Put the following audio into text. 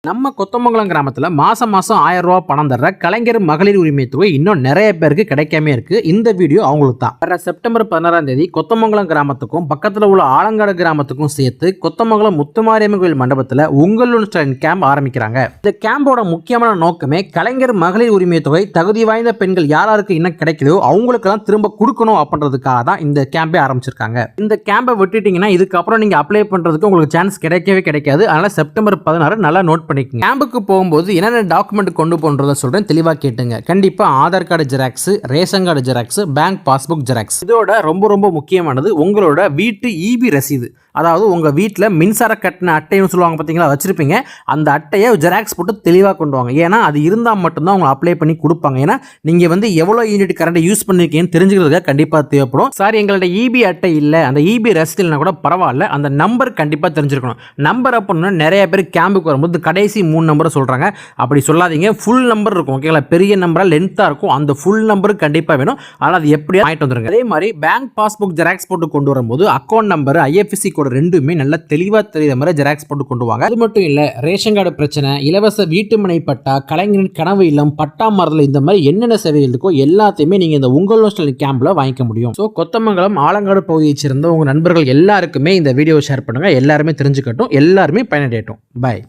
நம்ம கொத்தமங்கலம் கிராமத்தில் மாசம் 1000 ரூபாய் பணம் தர்ற கலைஞர் மகளிர் உரிமை தொகை இன்னும் நிறைய பேருக்கு கிடைக்காம இருக்கு. இந்த வீடியோ அவங்களுக்கு தான். வர செப்டம்பர் 16ஆம் தேதி கொத்தமங்கலம் கிராமத்துக்கும் பக்கத்தில் உள்ள ஆலங்காடு கிராமத்துக்கும் சேர்த்து கொத்தமங்கலம் முத்துமாரியம்மன் கோயில் மண்டபத்தில் உங்களுடன் கேம்ப் ஆரம்பிக்கிறாங்க. இந்த கேம்போட முக்கியமான நோக்கமே கலைஞர் மகளிர் உரிமை தொகை தகுதி வாய்ந்த பெண்கள் யாருக்கு இன்னும் கிடைக்கலையோ அவங்களுக்கெல்லாம் திரும்ப கொடுக்கணும் அப்படின்றதுக்காக தான் இந்த கேம்பே ஆரம்பிச்சிருக்காங்க. இந்த கேம்பை விட்டுட்டீங்கன்னா இதுக்கப்புறம் நீங்க அப்ளை பண்றதுக்கு உங்களுக்கு சான்ஸ் கிடைக்கவே கிடைக்காது. அதனால செப்டம்பர் 16 நல்லா நோட் பண்ணிக்கோங்க. கேம்புக்கு போகும்போது என்னென்ன டாக்குமெண்ட் கொண்டு போன்றதை சொல்றேன், தெளிவா கேட்டுங்க. கண்டிப்பா Aadhaar card xerox, ration card xerox, bank passbook xerox. இதோட ரொம்ப முக்கியமானது உங்களோட வீட்டு ஈபி ரசீது. அதாவது உங்க வீட்டில் மின்சார கட்டண அட்டைன்னு சொல்லுவாங்க பார்த்தீங்களா, வச்சிருப்பீங்க. அந்த அட்டையை ஜெராக்ஸ் போட்டு தெளிவாக கொண்டு வாங்க. ஏன்னா அது இருந்தால் மட்டும்தான் அவங்க அப்ளை பண்ணி கொடுப்பாங்க. ஏன்னா நீங்கள் வந்து எவ்வளோ யூனிட் கரண்ட் யூஸ் பண்ணிருக்கீங்கன்னு தெரிஞ்சுக்கிறதுக்காக கண்டிப்பாக தேவைப்படும். சார் எங்களோட இபி அட்டை இல்லை, அந்த இபி ரசீதுனா கூட பரவாயில்ல, அந்த நம்பர் கண்டிப்பாக தெரிஞ்சிருக்கணும். நம்பர் அப்படின்னா நிறைய பேர் கேம்புக்கு வரும்போது கடைசி 3 நம்பரை சொல்கிறாங்க. அப்படி சொல்லாதீங்க, ஃபுல் நம்பர் இருக்கும். ஓகேங்களா, பெரிய நம்பராக லென்த்தாக இருக்கும். அந்த ஃபுல் நம்பருக்கு கண்டிப்பாக வேணும். ஆனால் அது எப்படியா வாங்கிட்டு வந்துருங்க. அதே மாதிரி பேங்க் பாஸ்புக் ஜெராக்ஸ் போட்டு கொண்டு வரும்போது அக்கௌண்ட் நம்பர், ஐஎஃப்எஸ்சி கோட் ரெண்டுமே நல்லா தெளிவா தெரியுற மாதிரி ஜெராக்ஸ் போட்டு கொண்டு வாங்க. அது மட்டும் இல்ல, ரேஷன் கார்டு பிரச்சனை, இலவச வீட்டுமனை பட்டா, கலைஞரின் கனவு இல்லம், பட்டா மாறுதல், இந்த மாதிரி என்னென்ன சேவைகள் இருக்கோ எல்லாத்தையுமே நீங்க இந்த உங்கள் கேம்ப்ல வாங்கிக்க முடியும். ஸோ கொத்தமங்கலம் ஆலங்காடு பகுதியை சேர்ந்த உங்க நண்பர்கள் எல்லாருக்குமே இந்த வீடியோ ஷேர் பண்ணுங்க. எல்லாருமே தெரிஞ்சுக்கட்டும், எல்லாருமே பயனடையட்டும். பாய்.